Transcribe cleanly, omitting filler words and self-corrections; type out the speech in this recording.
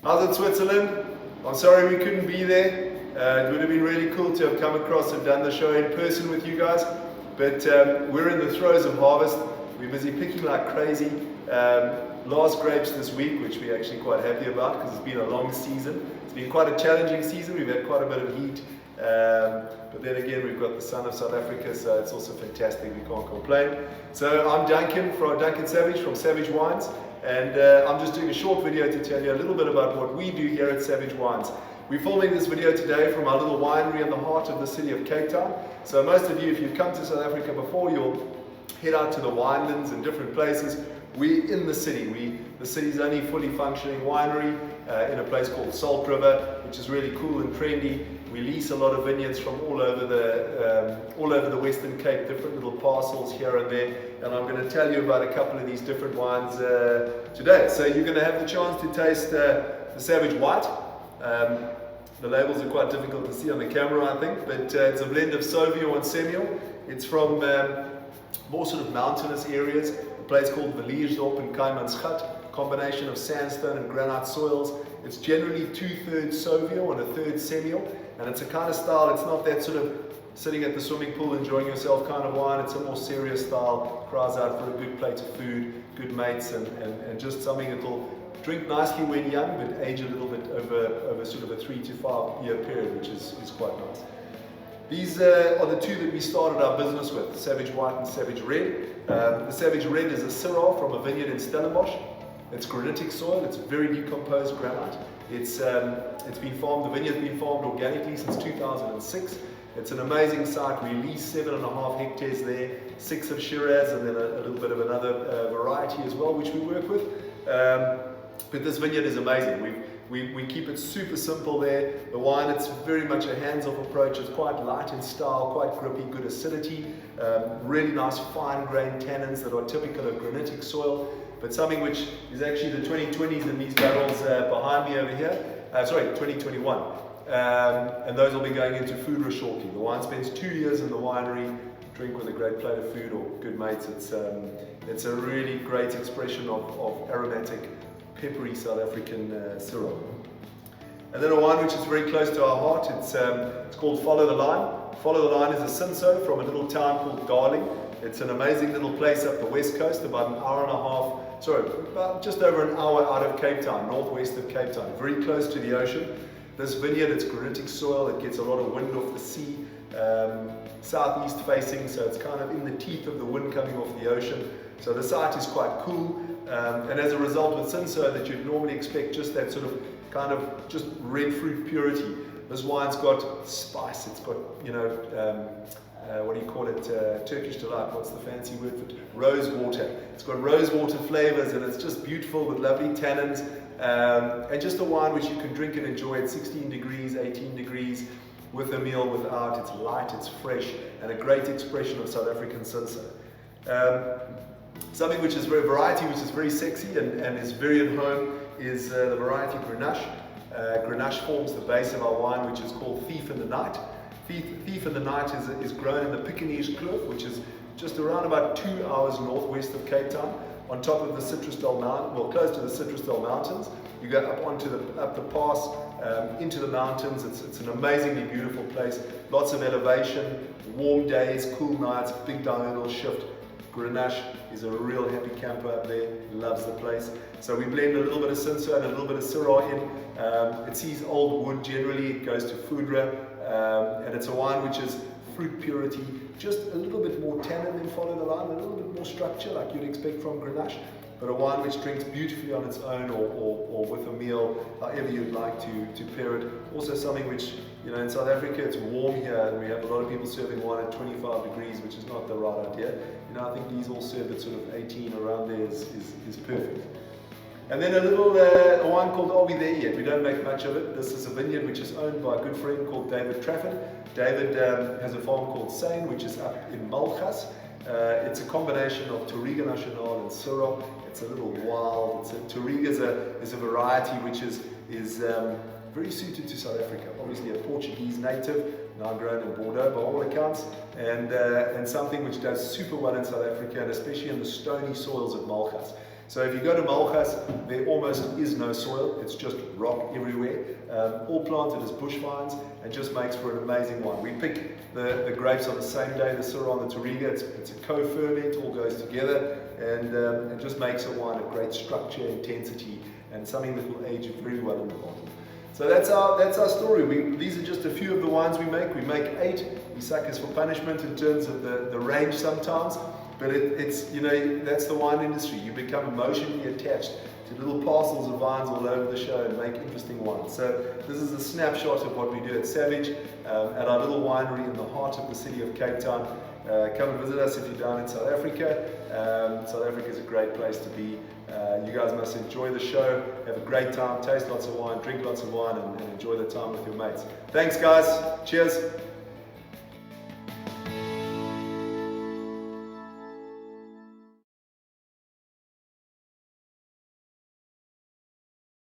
How's it, Switzerland? I'm sorry we couldn't be there. It would have been really cool to have come across and done the show in person with you guys. But we're in the throes of harvest. We're busy picking like crazy. Last grapes this week, which we're actually quite happy about because it's been a long season. It's been quite a challenging season. We've had quite a bit of heat. But then again, we've got the sun of South Africa, so it's also fantastic. We can't complain. So I'm Duncan Savage from Savage Wines. And I'm just doing a short video to tell you a little bit about what we do here at Savage Wines. We're filming this video today from our little winery in the heart of the city of Cape Town. So most of you, if you've come to South Africa before, you'll head out to the winelands and different places. We're in the city. The city's only fully functioning winery in a place called Salt River, which is really cool and trendy. We lease a lot of vineyards from all over the Western Cape, different little parcels here and there. And I'm going to tell you about a couple of these different wines today. So you're going to have the chance to taste the Savage White. The labels are quite difficult to see on the camera, I think, but it's a blend of Sauvignon and Semillon. It's from more sort of mountainous areas, a place called Villiersdorp in Kaimansgat, combination of sandstone and granite soils. It's generally 2/3 Sauvignon and a third Semillon, and it's a kind of style, it's not that sort of sitting at the swimming pool enjoying yourself kind of wine. It's a more serious style, cries out for a good plate of food, good mates, and just something that'll drink nicely when young, but age a little bit over sort of a 3 to 5 year period, which is quite nice. These are the two that we started our business with, Savage White and Savage Red. The Savage Red is a Syrah from a vineyard in Stellenbosch. It's granitic soil, it's very decomposed granite. It's been farmed, the vineyard's been farmed organically since 2006. It's an amazing site. We lease 7.5 hectares there, 6 of Shiraz, and then a little bit of another variety as well, which we work with. But this vineyard is amazing. We keep it super simple there. The wine, it's very much a hands-off approach. It's quite light in style, quite grippy, good acidity, really nice fine-grained tannins that are typical of granitic soil, but something which is actually the 2020s in these barrels behind me over here. 2021. And those will be going into food shortly. The wine spends 2 years in the winery, drink with a great plate of food or good mates. It's a really great expression of aromatic, peppery South African Syrah. And then a wine which is very close to our heart, it's called Follow the Line. Follow the Line is a Cinsault from a little town called Darling. It's an amazing little place up the west coast, about just over an hour out of Cape Town, northwest of Cape Town, very close to the ocean. This vineyard, it's granitic soil, it gets a lot of wind off the sea, southeast facing, so it's kind of in the teeth of the wind coming off the ocean. So the site is quite cool, and as a result with Cinsault that you'd normally expect just that sort of kind of just red fruit purity. This wine's got spice, it's got, what do you call it, Turkish delight, what's the fancy word for it? Rose water. It's got rose water flavors and it's just beautiful with lovely tannins, and just a wine which you can drink and enjoy at 16 degrees, 18 degrees, with a meal, without. It's light, it's fresh, and a great expression of South African Cinsault. Something which is very variety, which is very sexy and is very at home, is the variety Grenache. Grenache forms the base of our wine, which is called Thief in the Night. Thief in the Night is grown in the Piccaninny Kloof, which is just around about 2 hours northwest of Cape Town, on top of the Citrusdal Mountain, well, close to the Citrusdal Mountains. You go up the pass into the mountains. It's an amazingly beautiful place. Lots of elevation, warm days, cool nights, big diurnal shift. Grenache is a real happy camper up there, loves the place. So we blend a little bit of Cinsault and a little bit of Syrah in. It sees old wood generally, it goes to Foudre, and it's a wine which is fruit purity, just a little bit more tannin than Follow the Line, a little bit more structure like you'd expect from Grenache, but a wine which drinks beautifully on its own or with a meal, however you'd like to pair it. Also something which, in South Africa it's warm here and we have a lot of people serving wine at 25 degrees, which is not the right idea. I think these all serve at sort of 18 around there is perfect. And then a wine called Are We There Yet? We don't make much of it. This is a vineyard which is owned by a good friend called David Trafford. David has a farm called Seine, which is up in Malgas. It's a combination of Touriga Nacional and Syrah. It's a little wild. Touriga is a variety which is very suited to South Africa. Obviously a Portuguese native, now grown in Bordeaux by all accounts, and something which does super well in South Africa, and especially in the stony soils of Malgas. So if you go to Malchus, there almost is no soil, it's just rock everywhere, all planted as bush vines, and just makes for an amazing wine. We pick the grapes on the same day, the Syrah and the Touriga. It's a co-ferment, all goes together, and it just makes a wine of great structure, intensity, and something that will age very well in the bottle. So that's our story. These are just a few of the wines we make. We make 8. We suckers for punishment in terms of the range sometimes, but it's, you know, that's the wine industry. You become emotionally attached to little parcels of vines all over the show and make interesting wines. So this is a snapshot of what we do at Savage, at our little winery in the heart of the city of Cape Town. Come and visit us if you're down in South Africa. South Africa is a great place to be. You guys must enjoy the show, have a great time, taste lots of wine, drink lots of wine, and enjoy the time with your mates. Thanks guys, cheers.